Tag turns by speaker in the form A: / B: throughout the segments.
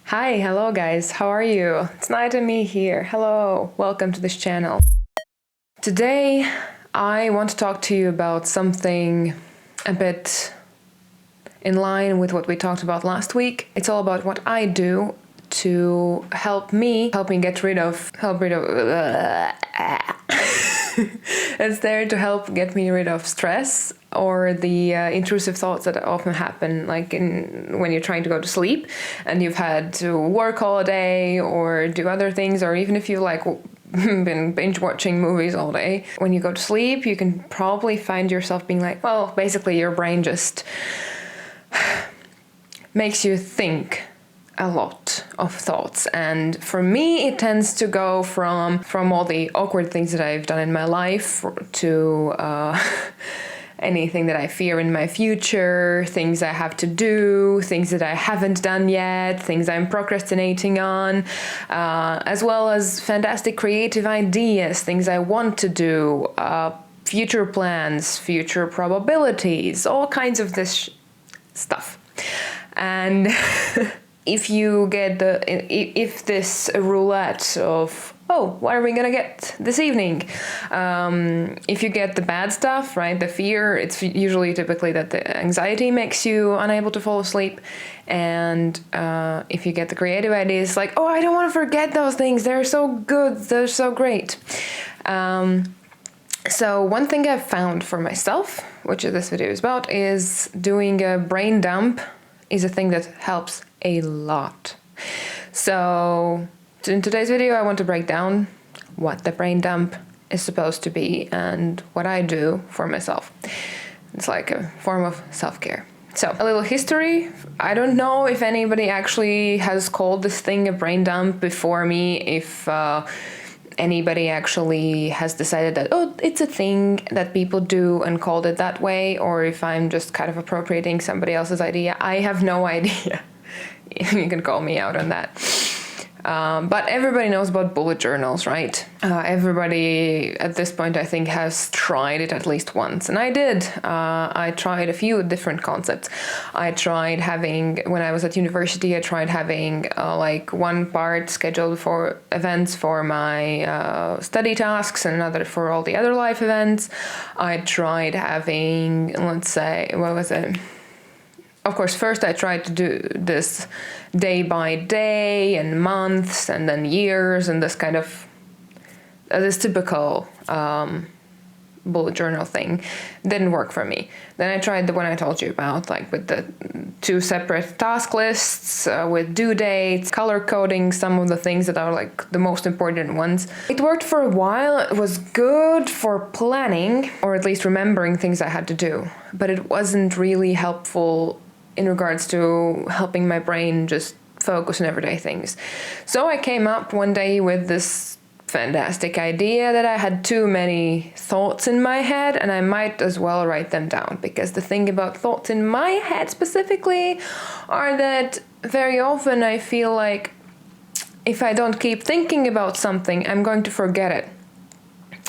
A: Hi, hello guys, how are you? It's nightemi here. Hello, welcome to this channel. Today I want to talk to you about something a bit in line with what we talked about last week. It's all about what I do to help me get rid of it's there to help get me rid of stress or the intrusive thoughts that often happen, like when you're trying to go to sleep and you've had to work all day or do other things, or even if you been binge watching movies all day. When you go to sleep, you can probably find yourself being like, well, basically your brain just makes you think a lot of thoughts, and for me it tends to go from all the awkward things that I've done in my life to anything that I fear in my future, things I have to do, things that I haven't done yet, things I'm procrastinating on, as well as fantastic creative ideas, things I want to do, future plans, future probabilities, all kinds of this stuff. And if you get if this roulette of, oh, what are we gonna get this evening? If you get the bad stuff, right, the fear, it's usually typically that the anxiety makes you unable to fall asleep. And if you get the creative ideas, like, oh, I don't want to forget those things, they're so good, they're so great. So one thing I've found for myself, which this video is about, is doing a brain dump is a thing that helps a lot. So in today's video, I want to break down what the brain dump is supposed to be and what I do for myself. It's like a form of self-care. So a little history. I don't know if anybody actually has called this thing a brain dump before me, if anybody actually has decided that, oh, it's a thing that people do and called it that way, or if I'm just kind of appropriating somebody else's idea. I have no idea. You can call me out on that. But everybody knows about bullet journals, right? Everybody at this point, I think, has tried it at least once. And I did. I tried a few different concepts. I tried having, when I was at university, I tried having like one part scheduled for events for my study tasks and another for all the other life events. I tried having, let's say, what was it? Of course, first I tried to do this day by day and months and then years and this kind of, this typical bullet journal thing. Didn't work for me. Then I tried the one I told you about, like with the two separate task lists, with due dates, color coding some of the things that are like the most important ones. It worked for a while. It was good for planning, or at least remembering things I had to do, but it wasn't really helpful in regards to helping my brain just focus on everyday things. So I came up one day with this fantastic idea that I had too many thoughts in my head and I might as well write them down, because the thing about thoughts in my head specifically are that very often I feel like if I don't keep thinking about something, I'm going to forget it.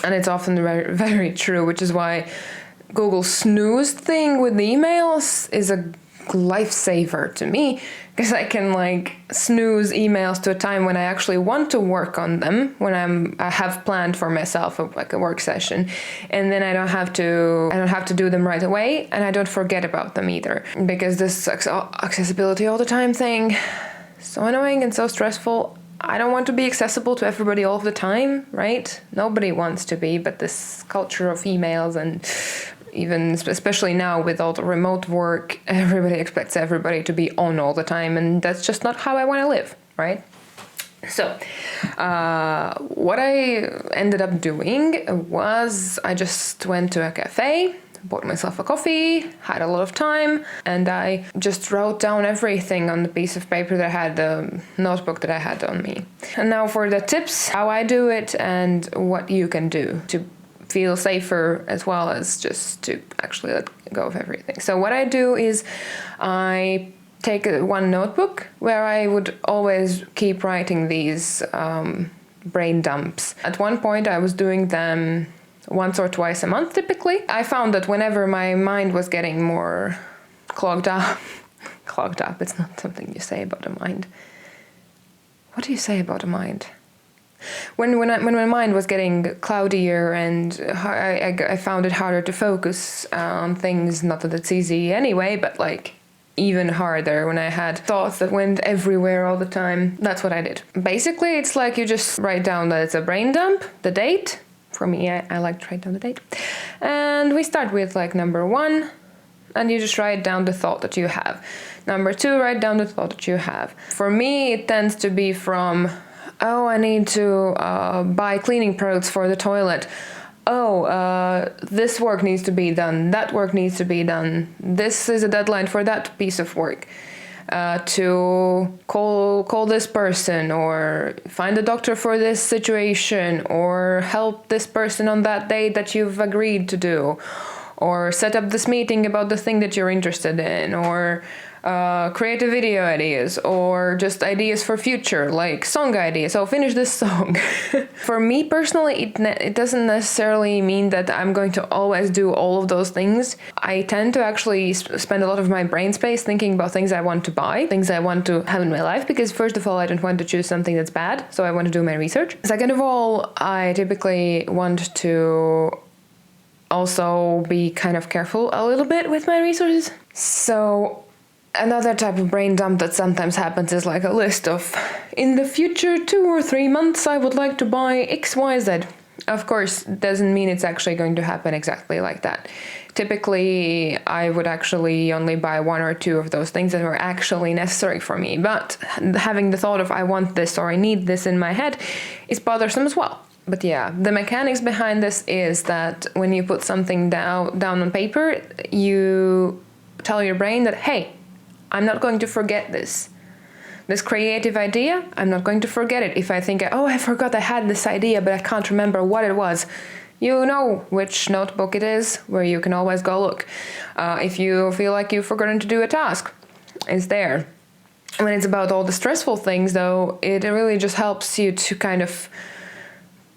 A: And it's often very, very true, which is why Google's snooze thing with the emails is a lifesaver to me, because I can like snooze emails to a time when I actually want to work on them, when I have planned for myself like a work session, and then I don't have to do them right away, and I don't forget about them either, because this accessibility all the time thing, so annoying and so stressful. I don't want to be accessible to everybody all the time, right? Nobody wants to be, but this culture of emails, and even especially now with all the remote work, everybody expects everybody to be on all the time, and that's just not how I want to live, right? So what I ended up doing was I just went to a cafe, bought myself a coffee, had a lot of time, and I just wrote down everything on the piece of paper that I had, the notebook that I had on me. And now for the tips, how I do it and what you can do to feel safer, as well as just to actually let go of everything. So what I do is I take one notebook where I would always keep writing these brain dumps. At one point I was doing them once or twice a month typically. I found that whenever my mind was getting more clogged up, it's not something you say about a mind, what do you say about the mind? When my mind was getting cloudier and I found it harder to focus on things, not that it's easy anyway, but like even harder when I had thoughts that went everywhere all the time, that's what I did. Basically, it's like you just write down that it's a brain dump, the date. For me, I like to write down the date. And we start with like number 1, and you just write down the thought that you have. Number 2, write down the thought that you have. For me, it tends to be from, oh, I need to buy cleaning products for the toilet. Oh, this work needs to be done. That work needs to be done. This is a deadline for that piece of work. To call this person, or find a doctor for this situation, or help this person on that date that you've agreed to do, or set up this meeting about the thing that you're interested in, or creative video ideas, or just ideas for future, like song ideas. Oh, finish this song. For me personally, it doesn't necessarily mean that I'm going to always do all of those things. I tend to actually spend a lot of my brain space thinking about things I want to buy, things I want to have in my life, because first of all, I don't want to choose something that's bad, so I want to do my research. Second of all, I typically want to also be kind of careful a little bit with my resources. So another type of brain dump that sometimes happens is like a list of, in the future 2 or 3 months, I would like to buy XYZ. Of course, doesn't mean it's actually going to happen exactly like that. Typically, I would actually only buy 1 or 2 of those things that were actually necessary for me. But having the thought of I want this or I need this in my head is bothersome as well. But yeah, the mechanics behind this is that when you put something down on paper, you tell your brain that, hey, I'm not going to forget this. This creative idea, I'm not going to forget it. If I think, oh, I forgot I had this idea, but I can't remember what it was, you know which notebook it is, where you can always go look. If you feel like you've forgotten to do a task, it's there. When it's about all the stressful things, though, it really just helps you to kind of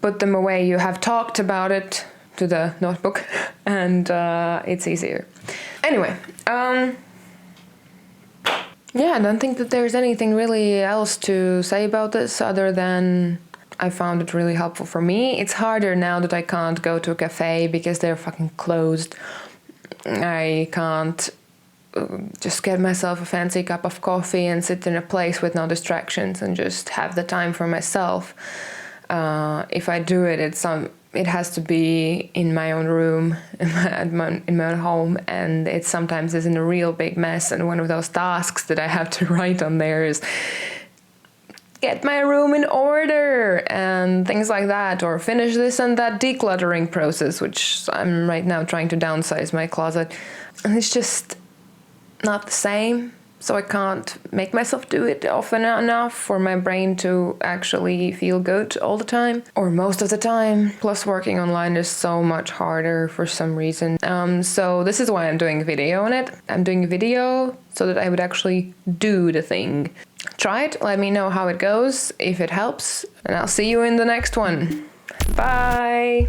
A: put them away. You have talked about it to the notebook, and it's easier. Anyway, yeah, I don't think that there's anything really else to say about this other than I found it really helpful for me. It's harder now that I can't go to a cafe because they're fucking closed. I can't just get myself a fancy cup of coffee and sit in a place with no distractions and just have the time for myself. If I do it, it has to be in my own room, in my own home, and it sometimes isn't a real big mess. And one of those tasks that I have to write on there is get my room in order and things like that, or finish this and that decluttering process, which I'm right now trying to downsize my closet. And it's just not the same. So I can't make myself do it often enough for my brain to actually feel good all the time, or most of the time. Plus working online is so much harder for some reason. So this is why I'm doing a video on it. I'm doing a video so that I would actually do the thing. Try it, let me know how it goes, if it helps, and I'll see you in the next one. Bye!